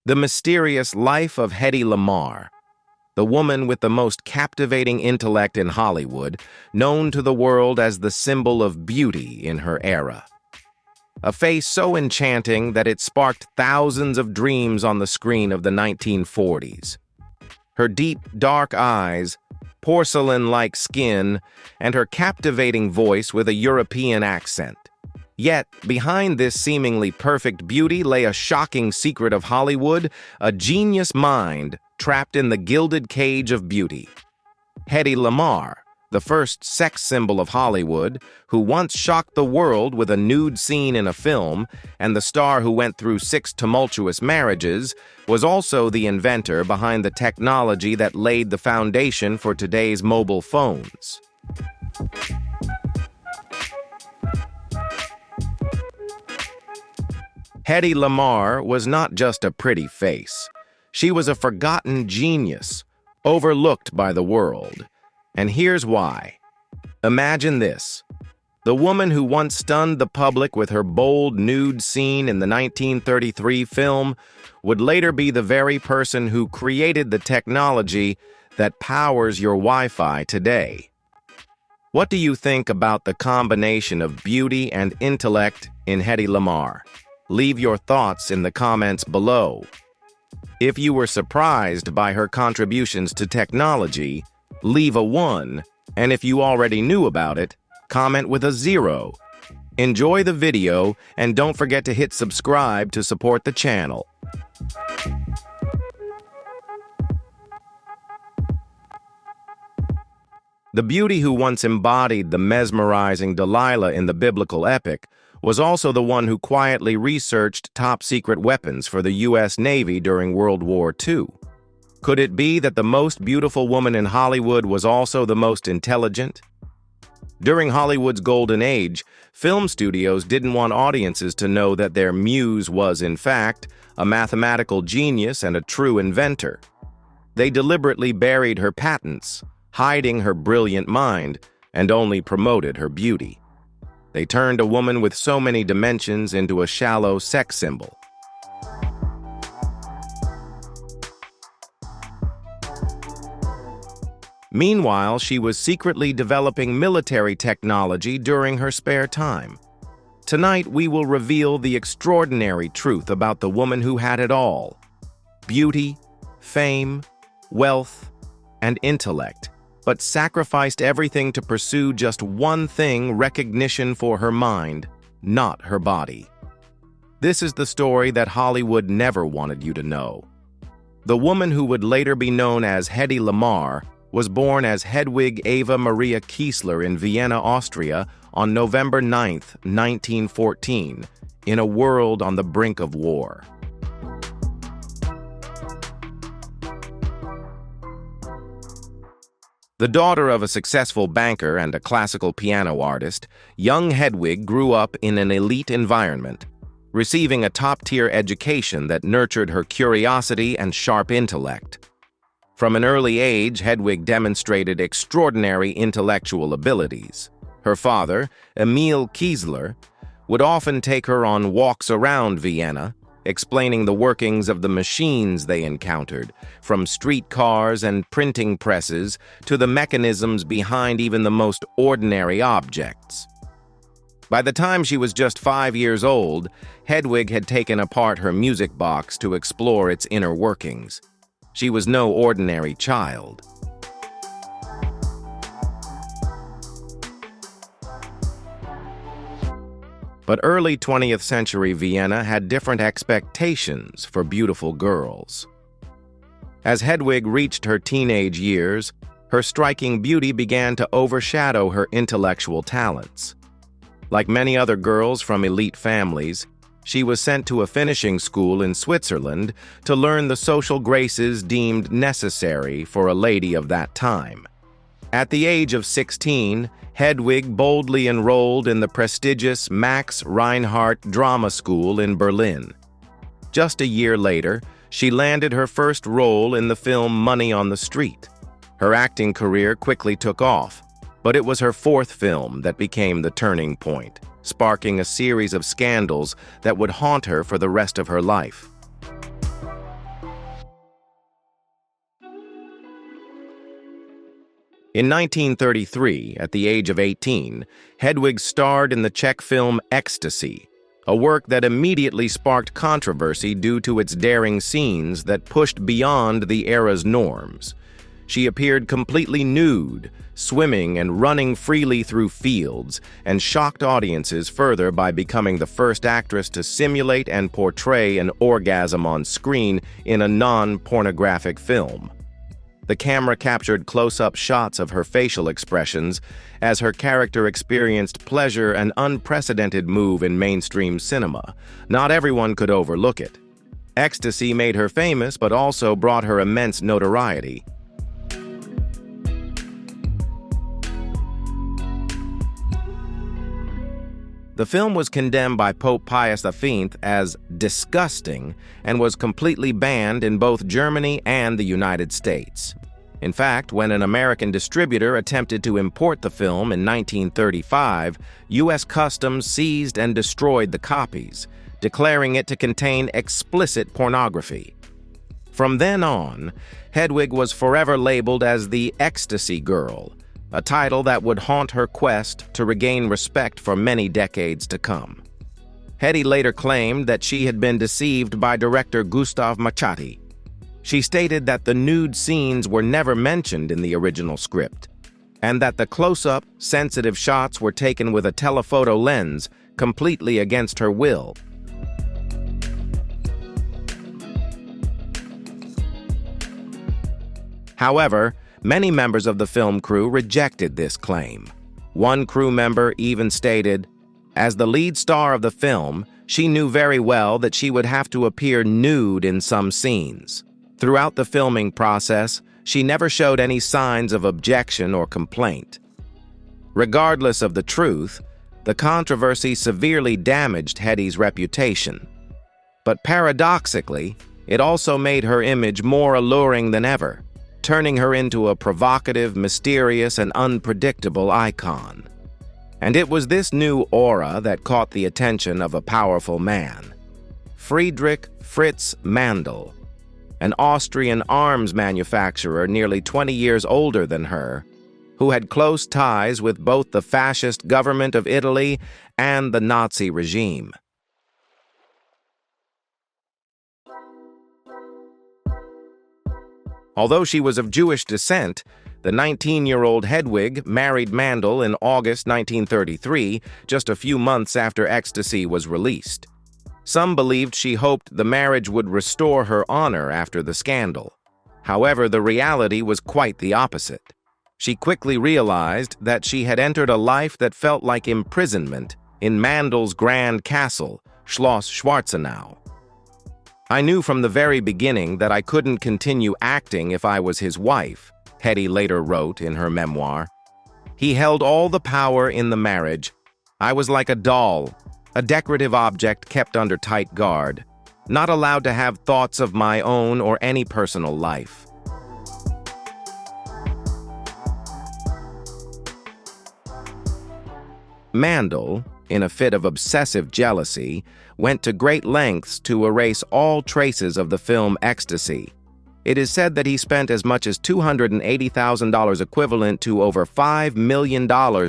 The mysterious life of Hedy Lamarr, the woman with the most captivating intellect in Hollywood, known to the world as the symbol of beauty in her era. A face so enchanting that it sparked thousands of dreams on the screen of the 1940s. Her deep, dark eyes, porcelain-like skin, and her captivating voice with a European accent. Yet, behind this seemingly perfect beauty lay a shocking secret of Hollywood, a genius mind trapped in the gilded cage of beauty. Hedy Lamarr, the first sex symbol of Hollywood, who once shocked the world with a nude scene in a film, and the star who went through 6 tumultuous marriages, was also the inventor behind the technology that laid the foundation for today's mobile phones. Hedy Lamarr was not just a pretty face. She was a forgotten genius, overlooked by the world. And here's why. Imagine this. The woman who once stunned the public with her bold nude scene in the 1933 film would later be the very person who created the technology that powers your Wi-Fi today. What do you think about the combination of beauty and intellect in Hedy Lamarr? Leave your thoughts in the comments below. If you were surprised by her contributions to technology, leave a 1, and if you already knew about it, comment with a 0. Enjoy the video, and don't forget to hit subscribe to support the channel. The beauty who once embodied the mesmerizing Delilah in the biblical epic was also the one who quietly researched top-secret weapons for the U.S. Navy during World War II. Could it be that the most beautiful woman in Hollywood was also the most intelligent? During Hollywood's golden age, film studios didn't want audiences to know that their muse was, in fact, a mathematical genius and a true inventor. They deliberately buried her patents, hiding her brilliant mind, and only promoted her beauty. They turned a woman with so many dimensions into a shallow sex symbol. Meanwhile, she was secretly developing military technology during her spare time. Tonight, we will reveal the extraordinary truth about the woman who had it all: beauty, fame, wealth, and intellect, but sacrificed everything to pursue just one thing: recognition for her mind, not her body. This is the story that Hollywood never wanted you to know. The woman who would later be known as Hedy Lamarr was born as Hedwig Eva Maria Kiesler in Vienna, Austria, on November 9, 1914, in a world on the brink of war. The daughter of a successful banker and a classical piano artist, young Hedwig grew up in an elite environment, receiving a top-tier education that nurtured her curiosity and sharp intellect. From an early age, Hedwig demonstrated extraordinary intellectual abilities. Her father, Emil Kiesler, would often take her on walks around Vienna, explaining the workings of the machines they encountered, from streetcars and printing presses to the mechanisms behind even the most ordinary objects. By the time she was just 5 years old, Hedwig had taken apart her music box to explore its inner workings. She was no ordinary child. But early 20th century Vienna had different expectations for beautiful girls. As Hedwig reached her teenage years, her striking beauty began to overshadow her intellectual talents. Like many other girls from elite families, she was sent to a finishing school in Switzerland to learn the social graces deemed necessary for a lady of that time. At the age of 16, Hedwig boldly enrolled in the prestigious Max Reinhardt Drama School in Berlin. Just a year later, she landed her first role in the film Money on the Street. Her acting career quickly took off, but it was her 4th film that became the turning point, sparking a series of scandals that would haunt her for the rest of her life. In 1933, at the age of 18, Hedwig starred in the Czech film Ecstasy, a work that immediately sparked controversy due to its daring scenes that pushed beyond the era's norms. She appeared completely nude, swimming and running freely through fields, and shocked audiences further by becoming the first actress to simulate and portray an orgasm on screen in a non-pornographic film. The camera captured close-up shots of her facial expressions as her character experienced pleasure, an unprecedented move in mainstream cinema. Not everyone could overlook it. Ecstasy made her famous, but also brought her immense notoriety. The film was condemned by Pope Pius V as disgusting and was completely banned in both Germany and the United States. In fact, when an American distributor attempted to import the film in 1935, U.S. Customs seized and destroyed the copies, declaring it to contain explicit pornography. From then on, Hedwig was forever labeled as the Ecstasy Girl, a title that would haunt her quest to regain respect for many decades to come. Hedy later claimed that she had been deceived by director Gustav Machati. She stated that the nude scenes were never mentioned in the original script, and that the close-up, sensitive shots were taken with a telephoto lens, completely against her will. However, many members of the film crew rejected this claim. One crew member even stated, "As the lead star of the film, she knew very well that she would have to appear nude in some scenes. Throughout the filming process, she never showed any signs of objection or complaint." Regardless of the truth, the controversy severely damaged Hedy's reputation. But paradoxically, it also made her image more alluring than ever, turning her into a provocative, mysterious, and unpredictable icon. And it was this new aura that caught the attention of a powerful man, Friedrich Fritz Mandl, an Austrian arms manufacturer nearly 20 years older than her, who had close ties with both the fascist government of Italy and the Nazi regime. Although she was of Jewish descent, the 19-year-old Hedwig married Mandl in August 1933, just a few months after Ecstasy was released. Some believed she hoped the marriage would restore her honor after the scandal. However, the reality was quite the opposite. She quickly realized that she had entered a life that felt like imprisonment in Mandl's grand castle, Schloss Schwarzenau. "I knew from the very beginning that I couldn't continue acting if I was his wife," Hedy later wrote in her memoir. "He held all the power in the marriage. I was like a doll, a decorative object kept under tight guard, not allowed to have thoughts of my own or any personal life." Mandl, in a fit of obsessive jealousy, went to great lengths to erase all traces of the film Ecstasy. It is said that he spent as much as $280,000, equivalent to over $5 million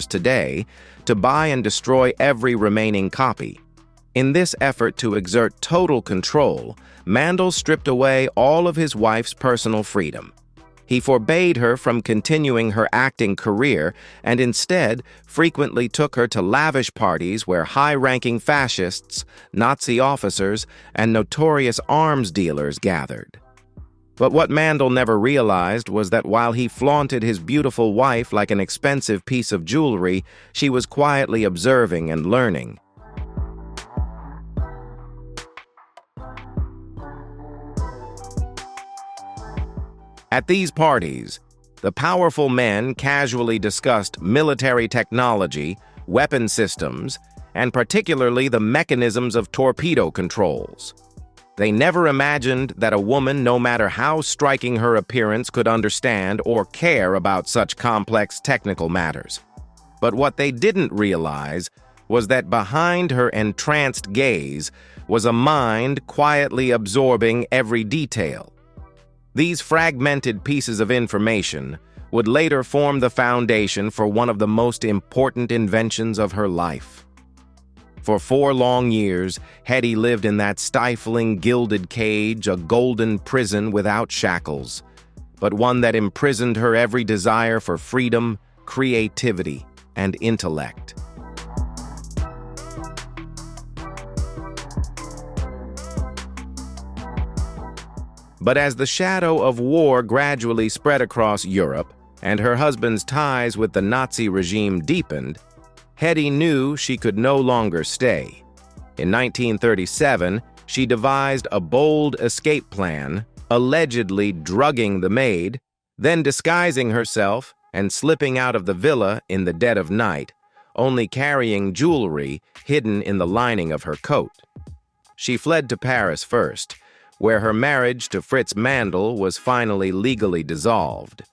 today, to buy and destroy every remaining copy. In this effort to exert total control, Mandl stripped away all of his wife's personal freedom. He forbade her from continuing her acting career and instead frequently took her to lavish parties where high-ranking fascists, Nazi officers, and notorious arms dealers gathered. But what Mandl never realized was that while he flaunted his beautiful wife like an expensive piece of jewelry, she was quietly observing and learning. At these parties, the powerful men casually discussed military technology, weapon systems, and particularly the mechanisms of torpedo controls. They never imagined that a woman, no matter how striking her appearance, could understand or care about such complex technical matters. But what they didn't realize was that behind her entranced gaze was a mind quietly absorbing every detail. These fragmented pieces of information, would later form the foundation for one of the most important inventions of her life. For 4 long years, Hetty lived in that stifling, gilded cage, a golden prison without shackles, but one that imprisoned her every desire for freedom, creativity, and intellect. But as the shadow of war gradually spread across Europe, and her husband's ties with the Nazi regime deepened, Hetty knew she could no longer stay. In 1937, she devised a bold escape plan, allegedly drugging the maid, then disguising herself and slipping out of the villa in the dead of night, only carrying jewelry hidden in the lining of her coat. She fled to Paris first, where her marriage to Fritz Mandl was finally legally dissolved.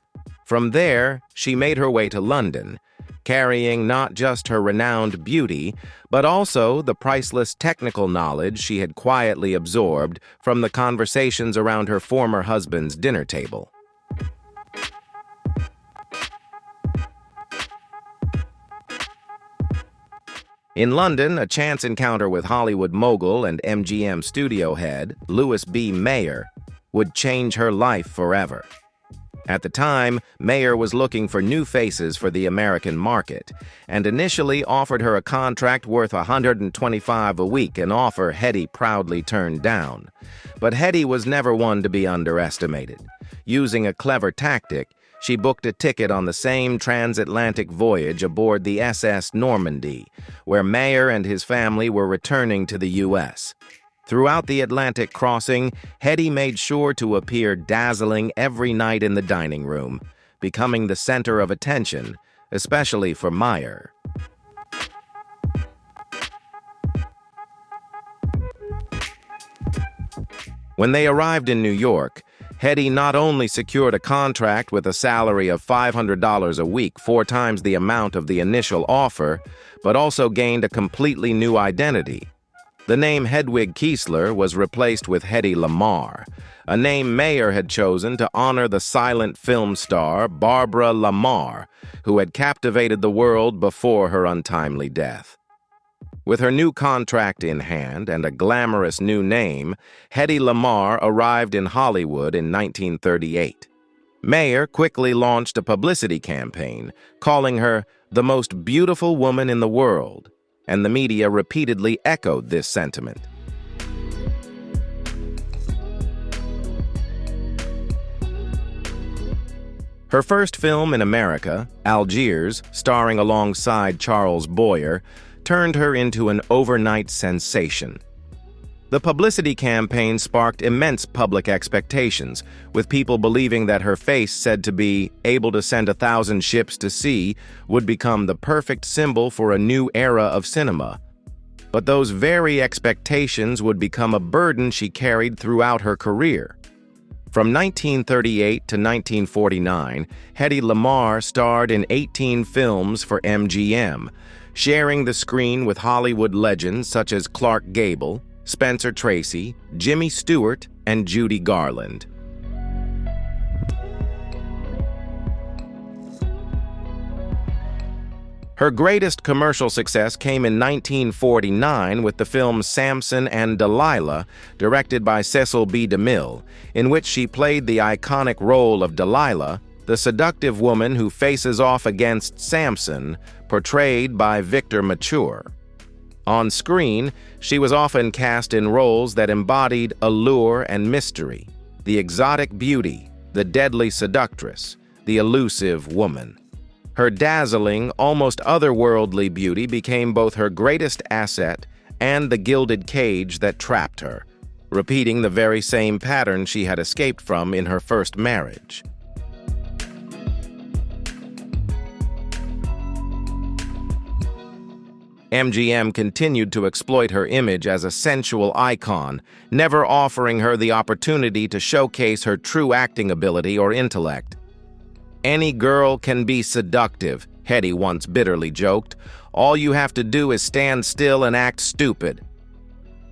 From there, she made her way to London, carrying not just her renowned beauty, but also the priceless technical knowledge she had quietly absorbed from the conversations around her former husband's dinner table. In London, a chance encounter with Hollywood mogul and MGM studio head, Louis B. Mayer, would change her life forever. At the time, Mayer was looking for new faces for the American market, and initially offered her a contract worth $125 a week, an offer Hetty proudly turned down. But Hetty was never one to be underestimated. Using a clever tactic, she booked a ticket on the same transatlantic voyage aboard the SS Normandy, where Mayer and his family were returning to the U.S. Throughout the Atlantic crossing, Hetty made sure to appear dazzling every night in the dining room, becoming the center of attention, especially for Mayer. When they arrived in New York, Hetty not only secured a contract with a salary of $500 a week, 4 times the amount of the initial offer, but also gained a completely new identity. The name Hedwig Kiesler was replaced with Hedy Lamarr, a name Mayer had chosen to honor the silent film star Barbara Lamarr, who had captivated the world before her untimely death. With her new contract in hand and a glamorous new name, Hedy Lamarr arrived in Hollywood in 1938. Mayer quickly launched a publicity campaign, calling her the most beautiful woman in the world, and the media repeatedly echoed this sentiment. Her first film in America, Algiers, starring alongside Charles Boyer, turned her into an overnight sensation. The publicity campaign sparked immense public expectations, with people believing that her face, said to be able to send 1,000 ships to sea, would become the perfect symbol for a new era of cinema. But those very expectations would become a burden she carried throughout her career. From 1938 to 1949, Hedy Lamarr starred in 18 films for MGM, sharing the screen with Hollywood legends such as Clark Gable, Spencer Tracy, Jimmy Stewart, and Judy Garland. Her greatest commercial success came in 1949 with the film Samson and Delilah, directed by Cecil B. DeMille, in which she played the iconic role of Delilah, the seductive woman who faces off against Samson, portrayed by Victor Mature. On screen, she was often cast in roles that embodied allure and mystery, the exotic beauty, the deadly seductress, the elusive woman. Her dazzling, almost otherworldly beauty became both her greatest asset and the gilded cage that trapped her, repeating the very same pattern she had escaped from in her first marriage. MGM continued to exploit her image as a sensual icon, never offering her the opportunity to showcase her true acting ability or intellect. "Any girl can be seductive," Hetty once bitterly joked. "All you have to do is stand still and act stupid."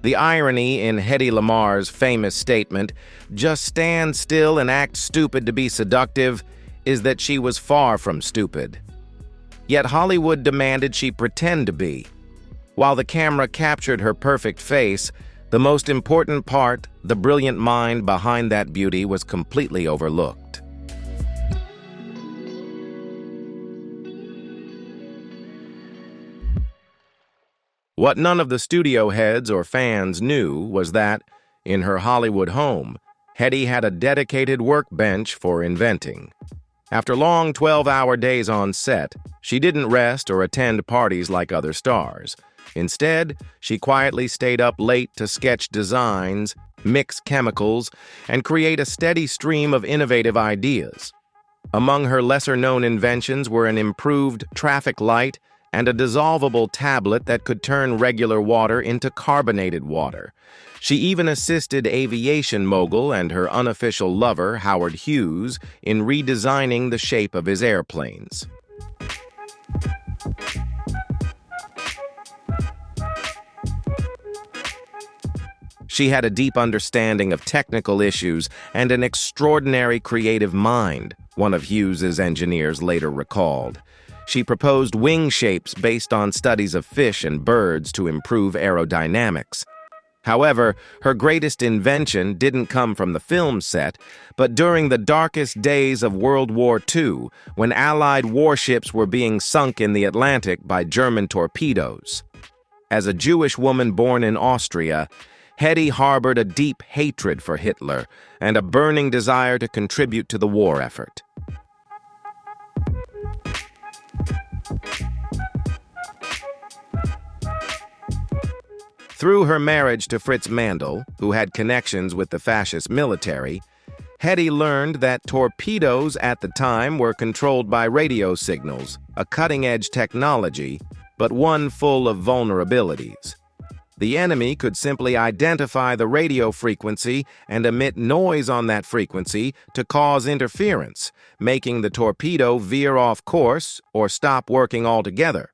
The irony in Hedy Lamarr's famous statement, "Just stand still and act stupid to be seductive," is that she was far from stupid. Yet Hollywood demanded she pretend to be. While the camera captured her perfect face, the most important part, the brilliant mind behind that beauty, was completely overlooked. What none of the studio heads or fans knew was that, in her Hollywood home, Hetty had a dedicated workbench for inventing. After long 12-hour days on set, she didn't rest or attend parties like other stars. Instead, she quietly stayed up late to sketch designs, mix chemicals, and create a steady stream of innovative ideas. Among her lesser-known inventions were an improved traffic light and a dissolvable tablet that could turn regular water into carbonated water. She even assisted aviation mogul and her unofficial lover, Howard Hughes, in redesigning the shape of his airplanes. She had a deep understanding of technical issues and an extraordinary creative mind, one of Hughes's engineers later recalled. She proposed wing shapes based on studies of fish and birds to improve aerodynamics. However, her greatest invention didn't come from the film set, but during the darkest days of World War II, when Allied warships were being sunk in the Atlantic by German torpedoes. As a Jewish woman born in Austria, Hetty harbored a deep hatred for Hitler and a burning desire to contribute to the war effort. Through her marriage to Fritz Mandl, who had connections with the fascist military, Hetty learned that torpedoes at the time were controlled by radio signals, a cutting-edge technology, but one full of vulnerabilities. The enemy could simply identify the radio frequency and emit noise on that frequency to cause interference, making the torpedo veer off course or stop working altogether.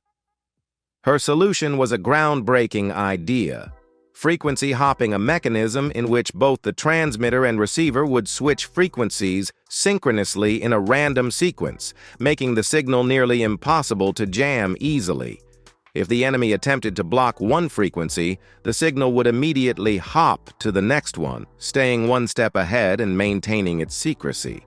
Her solution was a groundbreaking idea, frequency hopping, a mechanism in which both the transmitter and receiver would switch frequencies synchronously in a random sequence, making the signal nearly impossible to jam easily. If the enemy attempted to block one frequency, the signal would immediately hop to the next one, staying one step ahead and maintaining its secrecy.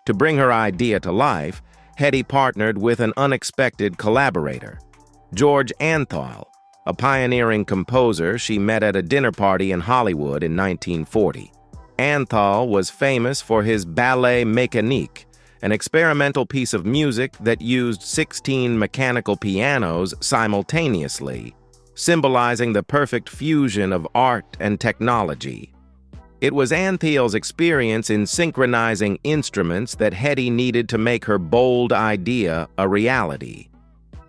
To bring her idea to life, Hetty partnered with an unexpected collaborator, George Antheil, a pioneering composer she met at a dinner party in Hollywood in 1940. Antheil was famous for his ballet mécanique, an experimental piece of music that used 16 mechanical pianos simultaneously, symbolizing the perfect fusion of art and technology. It was Antheil's experience in synchronizing instruments that Hetty needed to make her bold idea a reality.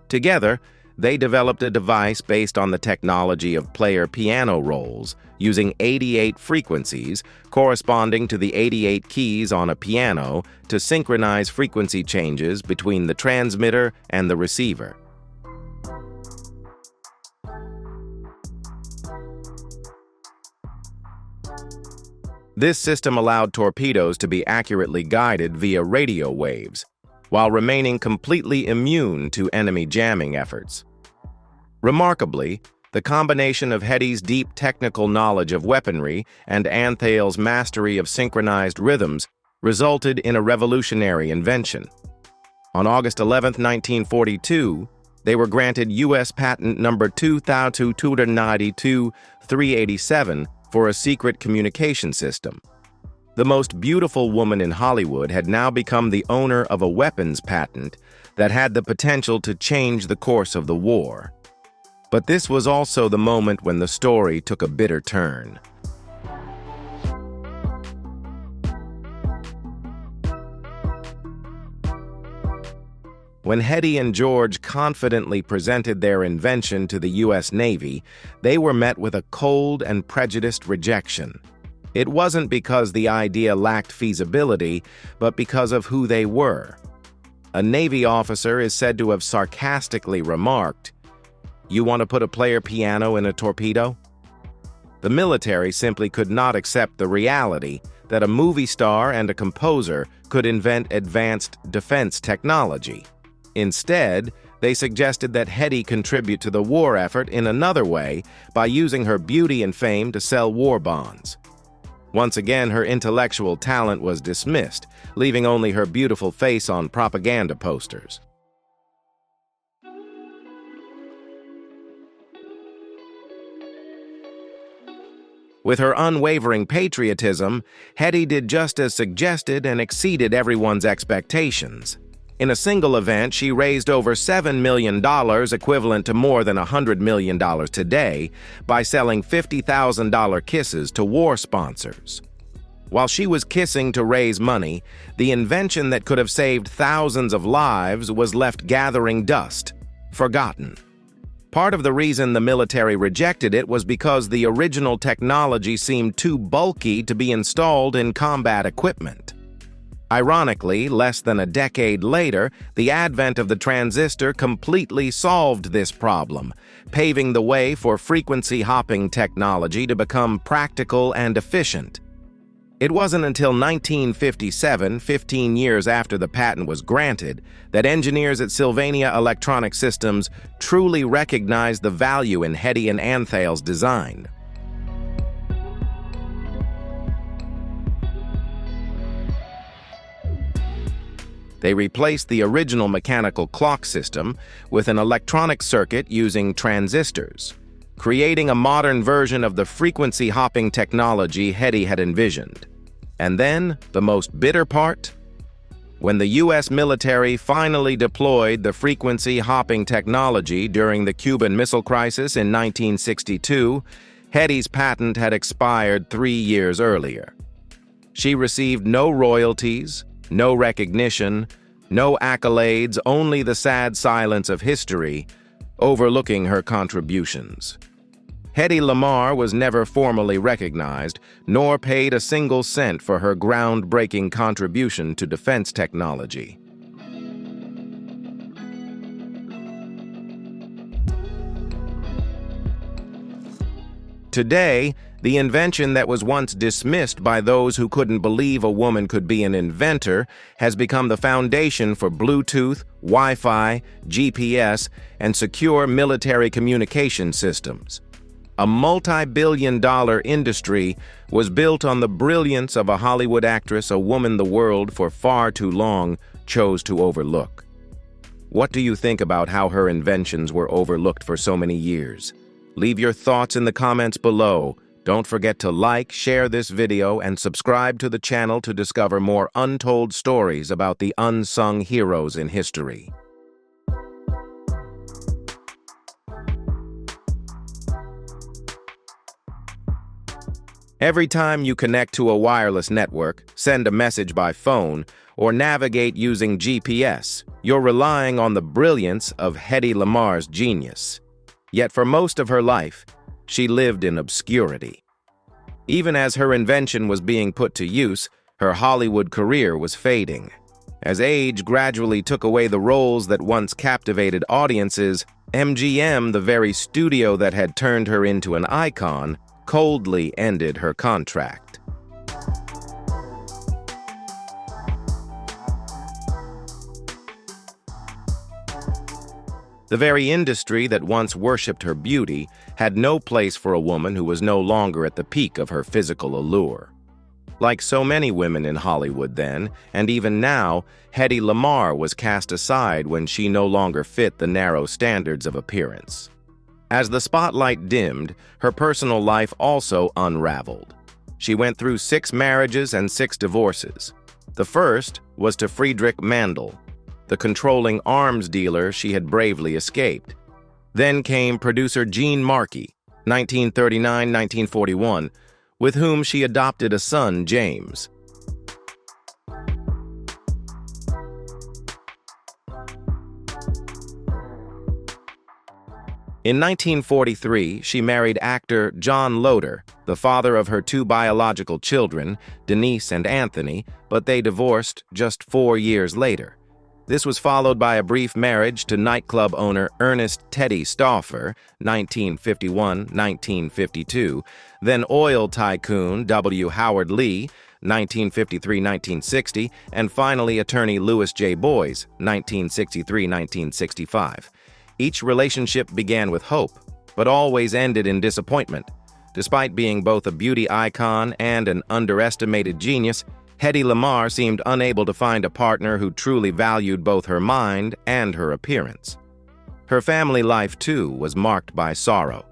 Together, they developed a device based on the technology of player piano rolls, using 88 frequencies corresponding to the 88 keys on a piano to synchronize frequency changes between the transmitter and the receiver. This system allowed torpedoes to be accurately guided via radio waves, while remaining completely immune to enemy jamming efforts. Remarkably, the combination of Hetty's deep technical knowledge of weaponry and Antheil's mastery of synchronized rhythms resulted in a revolutionary invention. On August 11, 1942, they were granted U.S. Patent number 2292-387 for a secret communication system. The most beautiful woman in Hollywood had now become the owner of a weapons patent that had the potential to change the course of the war. But this was also the moment when the story took a bitter turn. When Hetty and George confidently presented their invention to the U.S. Navy, they were met with a cold and prejudiced rejection. It wasn't because the idea lacked feasibility, but because of who they were. A Navy officer is said to have sarcastically remarked, "You want to put a player piano in a torpedo?" The military simply could not accept the reality that a movie star and a composer could invent advanced defense technology. Instead, they suggested that Hetty contribute to the war effort in another way by using her beauty and fame to sell war bonds. Once again, her intellectual talent was dismissed, leaving only her beautiful face on propaganda posters. With her unwavering patriotism, Hetty did just as suggested and exceeded everyone's expectations. In a single event, she raised over $7 million, equivalent to more than $100 million today, by selling $50,000 kisses to war sponsors. While she was kissing to raise money, the invention that could have saved thousands of lives was left gathering dust, forgotten. Part of the reason the military rejected it was because the original technology seemed too bulky to be installed in combat equipment. Ironically, less than a decade later, the advent of the transistor completely solved this problem, paving the way for frequency hopping technology to become practical and efficient. It wasn't until 1957, 15 years after the patent was granted, that engineers at Sylvania Electronic Systems truly recognized the value in Hetty and Anthal's design. They replaced the original mechanical clock system with an electronic circuit using transistors, creating a modern version of the frequency hopping technology Hetty had envisioned. And then, the most bitter part? When the U.S. military finally deployed the frequency hopping technology during the Cuban Missile Crisis in 1962, Hetty's patent had expired 3 years earlier. She received no royalties, no recognition, no accolades, only the sad silence of history, overlooking her contributions. Hetty Lamar was never formally recognized, nor paid a single cent for her groundbreaking contribution to defense technology. Today, the invention that was once dismissed by those who couldn't believe a woman could be an inventor has become the foundation for Bluetooth, Wi-Fi, GPS, and secure military communication systems. A multi-billion-dollar industry was built on the brilliance of a Hollywood actress a woman the world for far too long chose to overlook. What do you think about how her inventions were overlooked for so many years? Leave your thoughts in the comments below. Don't forget to like, share this video, and subscribe to the channel to discover more untold stories about the unsung heroes in history. Every time you connect to a wireless network, send a message by phone, or navigate using GPS, you're relying on the brilliance of Hetty Lamar's genius. Yet for most of her life, she lived in obscurity. Even as her invention was being put to use, her Hollywood career was fading. As age gradually took away the roles that once captivated audiences, MGM, the very studio that had turned her into an icon, coldly ended her contract. The very industry that once worshipped her beauty had no place for a woman who was no longer at the peak of her physical allure. Like so many women in Hollywood then, and even now, Hetty Lamar was cast aside when she no longer fit the narrow standards of appearance. As the spotlight dimmed, her personal life also unraveled. She went through 6 marriages and 6 divorces. The first was to Friedrich Mandl, the controlling arms dealer she had bravely escaped. Then came producer Gene Markey, 1939-1941, with whom she adopted a son, James. In 1943, she married actor John Loder, the father of her 2 biological children, Denise and Anthony, but they divorced just 4 years later. This was followed by a brief marriage to nightclub owner Ernest Teddy Stauffer, 1951-1952, then oil tycoon W. Howard Lee, 1953-1960, and finally attorney Louis J. Boys, 1963-1965. Each relationship began with hope, but always ended in disappointment. Despite being both a beauty icon and an underestimated genius, Hedy Lamarr seemed unable to find a partner who truly valued both her mind and her appearance. Her family life, too, was marked by sorrow.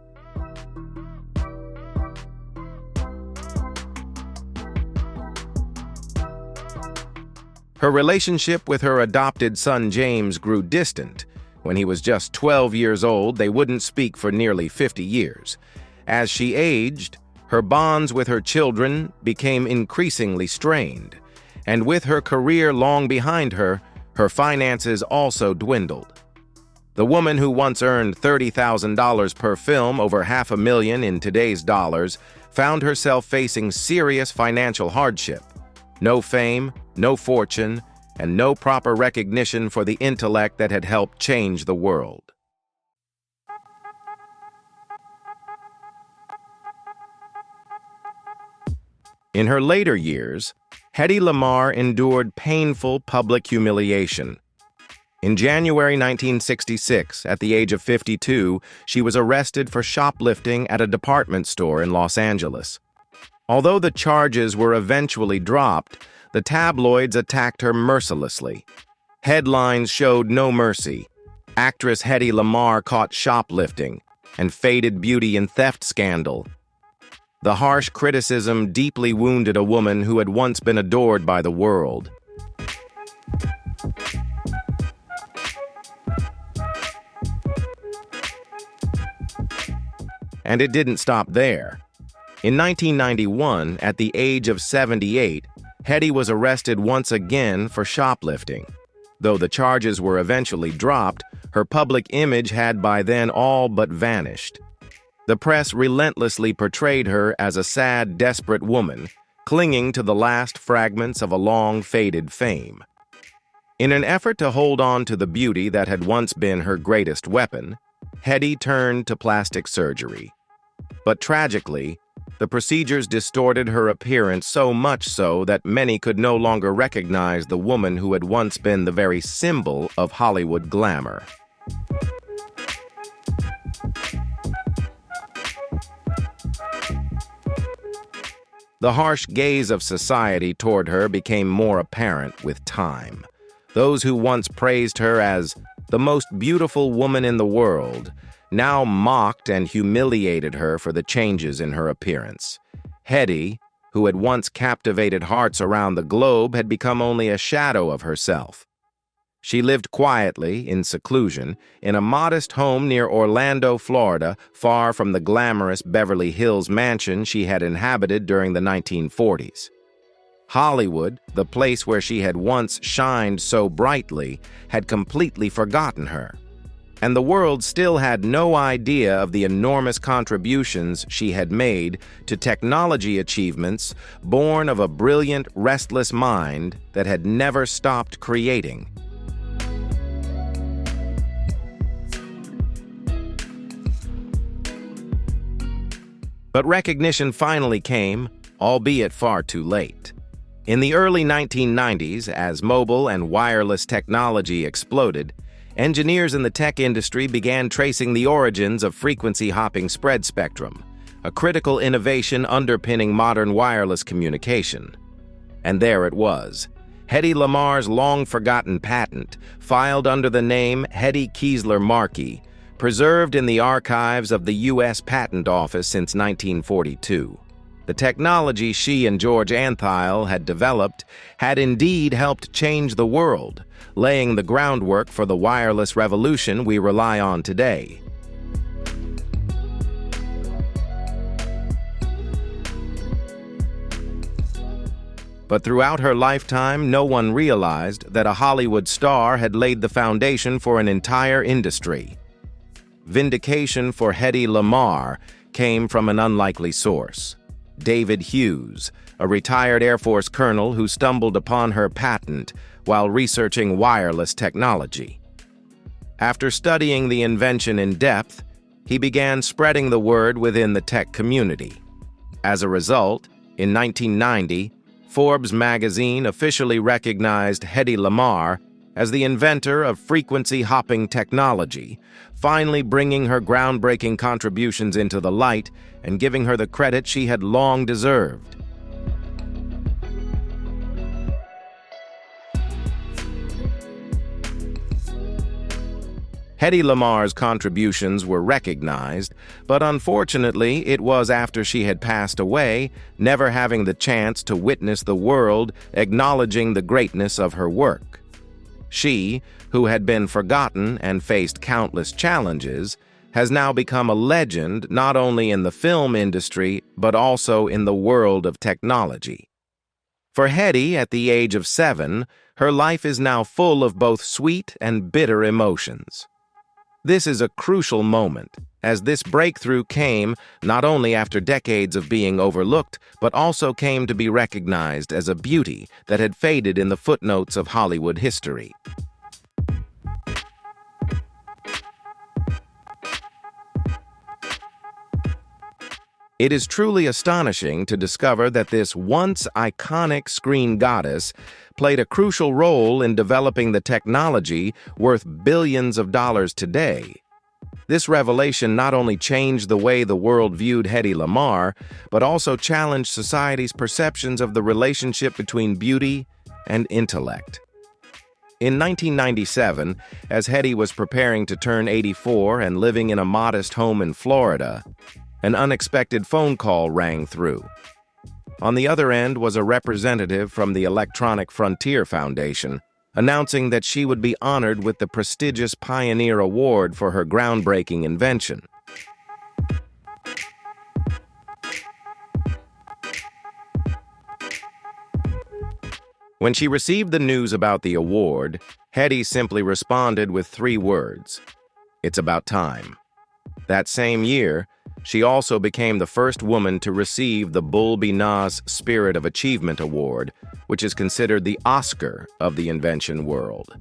Her relationship with her adopted son James grew distant. When he was just 12 years old, they wouldn't speak for nearly 50 years. As she aged, her bonds with her children became increasingly strained, and with her career long behind her, her finances also dwindled. The woman who once earned $30,000 per film, over $500,000 in today's dollars, found herself facing serious financial hardship. No fame, no fortune, and no proper recognition for the intellect that had helped change the world. In her later years, Hedy Lamarr endured painful public humiliation. In January 1966, at the age of 52, she was arrested for shoplifting at a department store in Los Angeles. Although the charges were eventually dropped, the tabloids attacked her mercilessly. Headlines showed no mercy. Actress Hedy Lamarr caught shoplifting, and faded beauty and theft scandal. The harsh criticism deeply wounded a woman who had once been adored by the world. And it didn't stop there. In 1991, at the age of 78, Hedy was arrested once again for shoplifting. Though the charges were eventually dropped, her public image had by then all but vanished. The press relentlessly portrayed her as a sad, desperate woman, clinging to the last fragments of a long, faded fame. In an effort to hold on to the beauty that had once been her greatest weapon, Hedy turned to plastic surgery. But tragically, the procedures distorted her appearance so much so that many could no longer recognize the woman who had once been the very symbol of Hollywood glamour. The harsh gaze of society toward her became more apparent with time. Those who once praised her as the most beautiful woman in the world now mocked and humiliated her for the changes in her appearance. Hedy, who had once captivated hearts around the globe, had become only a shadow of herself. She lived quietly, in seclusion, in a modest home near Orlando, Florida, far from the glamorous Beverly Hills mansion she had inhabited during the 1940s. Hollywood, the place where she had once shined so brightly, had completely forgotten her. And the world still had no idea of the enormous contributions she had made to technology achievements born of a brilliant, restless mind that had never stopped creating. But recognition finally came, albeit far too late. In the early 1990s, as mobile and wireless technology exploded, engineers in the tech industry began tracing the origins of frequency-hopping spread spectrum, a critical innovation underpinning modern wireless communication. And there it was, Hedy Lamarr's long-forgotten patent, filed under the name Hedy Keesler-Markey, preserved in the archives of the U.S. Patent Office since 1942. The technology she and George Antheil had developed had indeed helped change the world, laying the groundwork for the wireless revolution we rely on today. But throughout her lifetime, no one realized that a Hollywood star had laid the foundation for an entire industry. Vindication for Hedy Lamarr came from an unlikely source. David Hughes, a retired Air Force colonel who stumbled upon her patent while researching wireless technology. After studying the invention in depth, he began spreading the word within the tech community. As a result, in 1990, Forbes magazine officially recognized Hedy Lamarr as the inventor of frequency-hopping technology, finally bringing her groundbreaking contributions into the light and giving her the credit she had long deserved. Hedy Lamarr's contributions were recognized, but unfortunately it was after she had passed away, never having the chance to witness the world acknowledging the greatness of her work. She, who had been forgotten and faced countless challenges, has now become a legend not only in the film industry but also in the world of technology. For Hedy, at the age of 7, her life is now full of both sweet and bitter emotions. This is a crucial moment, as this breakthrough came not only after decades of being overlooked, but also came to be recognized as a beauty that had faded in the footnotes of Hollywood history. It is truly astonishing to discover that this once iconic screen goddess played a crucial role in developing the technology worth billions of dollars today. This revelation not only changed the way the world viewed Hedy Lamarr, but also challenged society's perceptions of the relationship between beauty and intellect. In 1997, as Hedy was preparing to turn 84 and living in a modest home in Florida, an unexpected phone call rang through. On the other end was a representative from the Electronic Frontier Foundation, announcing that she would be honored with the prestigious Pioneer Award for her groundbreaking invention. When she received the news about the award, Hedy simply responded with 3 words: "It's about time." That same year, she also became the first woman to receive the Baldwin's Spirit of Achievement Award, which is considered the Oscar of the invention world.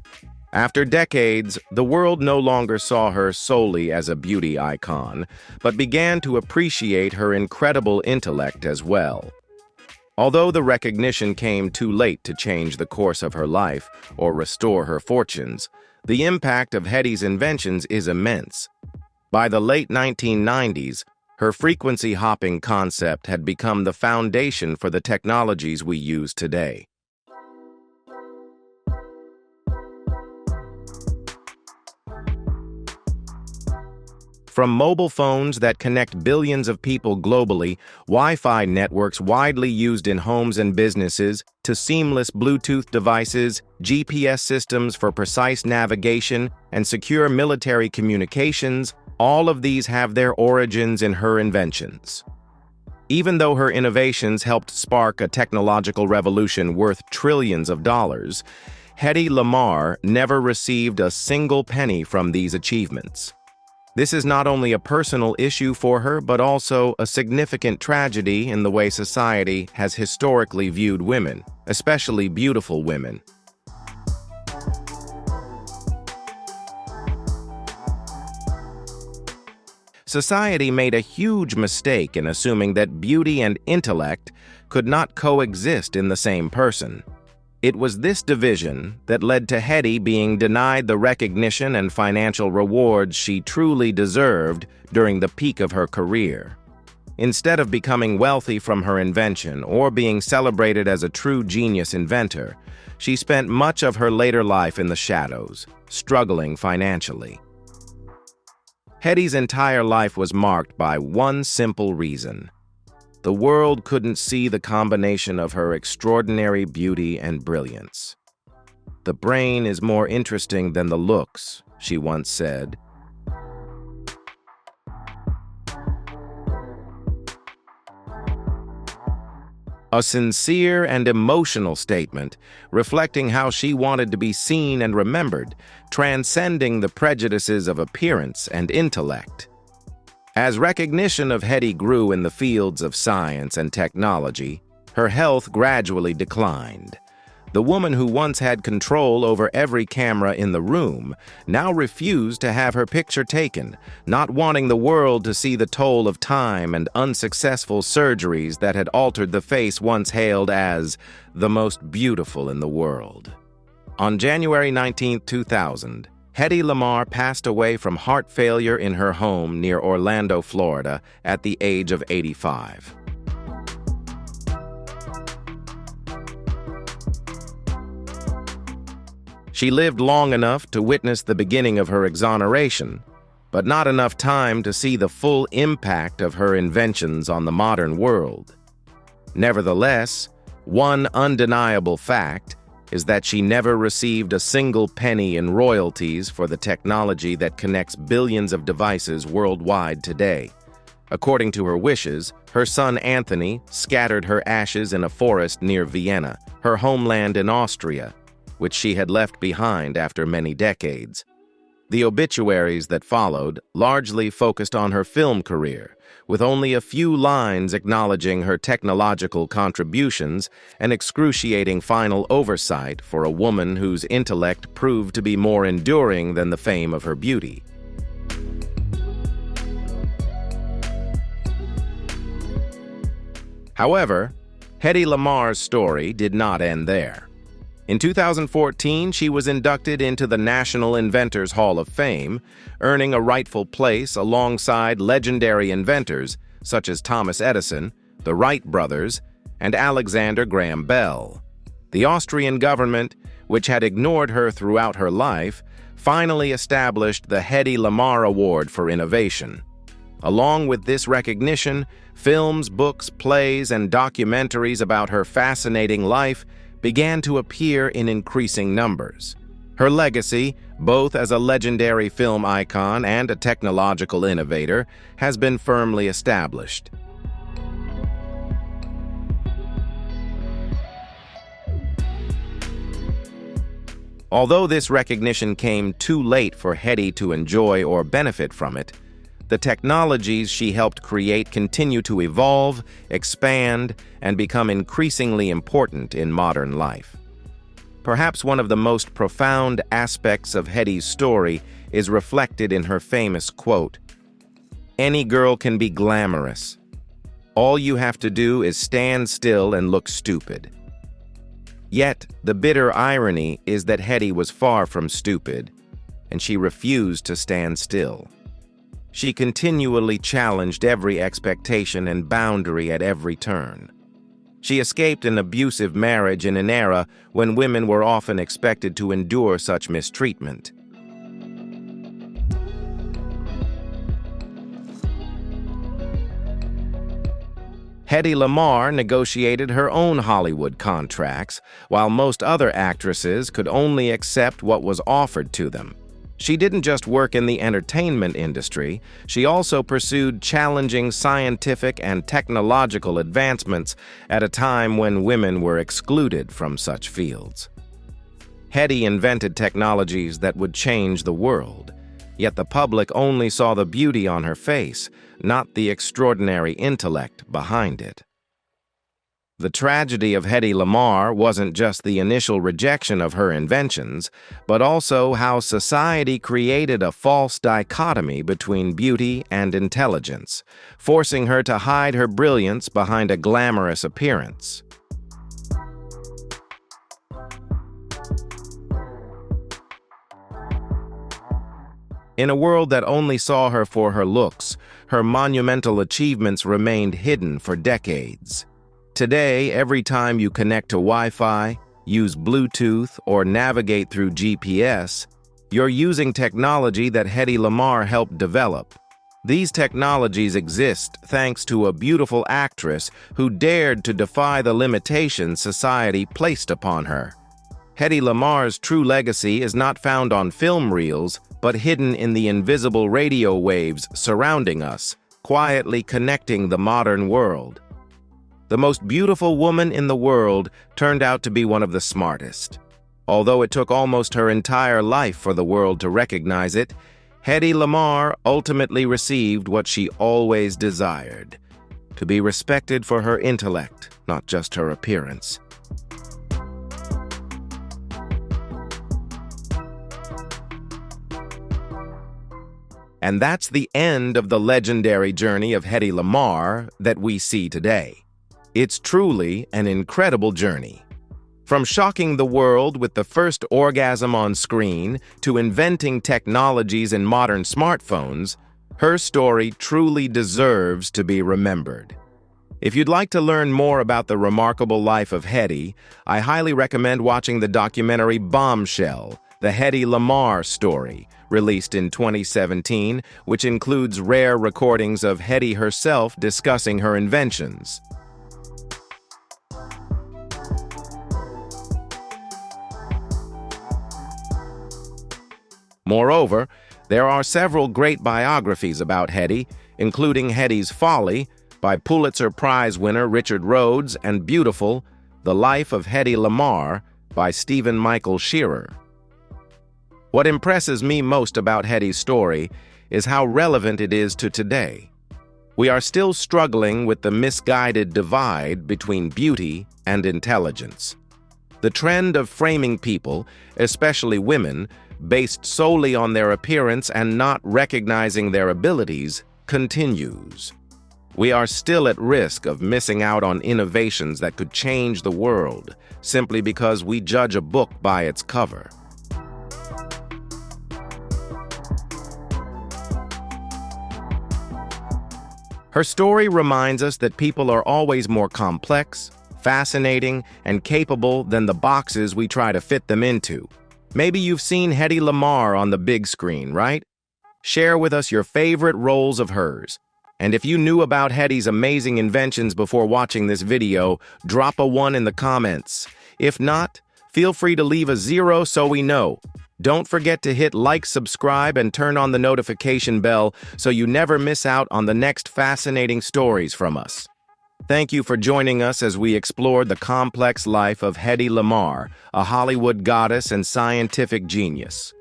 After decades, the world no longer saw her solely as a beauty icon, but began to appreciate her incredible intellect as well. Although the recognition came too late to change the course of her life or restore her fortunes, the impact of Hedy's inventions is immense. By the late 1990s, her frequency-hopping concept had become the foundation for the technologies we use today. From mobile phones that connect billions of people globally, Wi-Fi networks widely used in homes and businesses, to seamless Bluetooth devices, GPS systems for precise navigation, and secure military communications, all of these have their origins in her inventions. Even though her innovations helped spark a technological revolution worth trillions of dollars, Hedy Lamarr never received a single penny from these achievements. This is not only a personal issue for her, but also a significant tragedy in the way society has historically viewed women, especially beautiful women. Society made a huge mistake in assuming that beauty and intellect could not coexist in the same person. It was this division that led to Hedy being denied the recognition and financial rewards she truly deserved during the peak of her career. Instead of becoming wealthy from her invention or being celebrated as a true genius inventor, she spent much of her later life in the shadows, struggling financially. Hedy's entire life was marked by one simple reason: the world couldn't see the combination of her extraordinary beauty and brilliance. "The brain is more interesting than the looks," she once said. A sincere and emotional statement reflecting how she wanted to be seen and remembered, transcending the prejudices of appearance and intellect. As recognition of Hedy grew in the fields of science and technology, her health gradually declined. The woman who once had control over every camera in the room now refused to have her picture taken, not wanting the world to see the toll of time and unsuccessful surgeries that had altered the face once hailed as the most beautiful in the world. On January 19, 2000, Hedy Lamarr passed away from heart failure in her home near Orlando, Florida, at the age of 85. She lived long enough to witness the beginning of her exoneration, but not enough time to see the full impact of her inventions on the modern world. Nevertheless, one undeniable fact is that she never received a single penny in royalties for the technology that connects billions of devices worldwide today. According to her wishes, her son Anthony scattered her ashes in a forest near Vienna, her homeland in Austria, which she had left behind after many decades. The obituaries that followed largely focused on her film career, with only a few lines acknowledging her technological contributions and excruciating final oversight for a woman whose intellect proved to be more enduring than the fame of her beauty. However, Hedy Lamarr's story did not end there. In 2014, she was inducted into the National Inventors Hall of Fame, earning a rightful place alongside legendary inventors such as Thomas Edison, the Wright brothers, and Alexander Graham Bell. The Austrian government, which had ignored her throughout her life, finally established the Hedy Lamarr Award for Innovation. Along with this recognition, films, books, plays, and documentaries about her fascinating life began to appear in increasing numbers. Her legacy, both as a legendary film icon and a technological innovator, has been firmly established. Although this recognition came too late for Hedy to enjoy or benefit from it, the technologies she helped create continue to evolve, expand, and become increasingly important in modern life. Perhaps one of the most profound aspects of Hedy's story is reflected in her famous quote, "Any girl can be glamorous. All you have to do is stand still and look stupid." Yet, the bitter irony is that Hedy was far from stupid, and she refused to stand still. She continually challenged every expectation and boundary at every turn. She escaped an abusive marriage in an era when women were often expected to endure such mistreatment. Hedy Lamarr negotiated her own Hollywood contracts, while most other actresses could only accept what was offered to them. She didn't just work in the entertainment industry, she also pursued challenging scientific and technological advancements at a time when women were excluded from such fields. Hedy invented technologies that would change the world, yet the public only saw the beauty on her face, not the extraordinary intellect behind it. The tragedy of Hedy Lamarr wasn't just the initial rejection of her inventions, but also how society created a false dichotomy between beauty and intelligence, forcing her to hide her brilliance behind a glamorous appearance. In a world that only saw her for her looks, her monumental achievements remained hidden for decades. Today, every time you connect to Wi-Fi, use Bluetooth, or navigate through GPS, you're using technology that Hedy Lamarr helped develop. These technologies exist thanks to a beautiful actress who dared to defy the limitations society placed upon her. Hedy Lamarr's true legacy is not found on film reels, but hidden in the invisible radio waves surrounding us, quietly connecting the modern world. The most beautiful woman in the world turned out to be one of the smartest. Although it took almost her entire life for the world to recognize it, Hedy Lamarr ultimately received what she always desired: to be respected for her intellect, not just her appearance. And that's the end of the legendary journey of Hedy Lamarr that we see today. It's truly an incredible journey. From shocking the world with the first orgasm on screen to inventing technologies in modern smartphones, her story truly deserves to be remembered. If you'd like to learn more about the remarkable life of Hedy, I highly recommend watching the documentary Bombshell, The Hedy Lamarr Story, released in 2017, which includes rare recordings of Hedy herself discussing her inventions. Moreover, there are several great biographies about Hedy, including Hedy's Folly, by Pulitzer Prize winner Richard Rhodes, and Beautiful, The Life of Hedy Lamarr, by Stephen Michael Shearer. What impresses me most about Hedy's story is how relevant it is to today. We are still struggling with the misguided divide between beauty and intelligence. The trend of framing people, especially women, based solely on their appearance and not recognizing their abilities, continues. We are still at risk of missing out on innovations that could change the world simply because we judge a book by its cover. Her story reminds us that people are always more complex, fascinating, and capable than the boxes we try to fit them into. Maybe you've seen Hedy Lamarr on the big screen, right? Share with us your favorite roles of hers. And if you knew about Hedy's amazing inventions before watching this video, drop a 1 in the comments. If not, feel free to leave a 0 so we know. Don't forget to hit like, subscribe, and turn on the notification bell so you never miss out on the next fascinating stories from us. Thank you for joining us as we explored the complex life of Hedy Lamarr, a Hollywood goddess and scientific genius.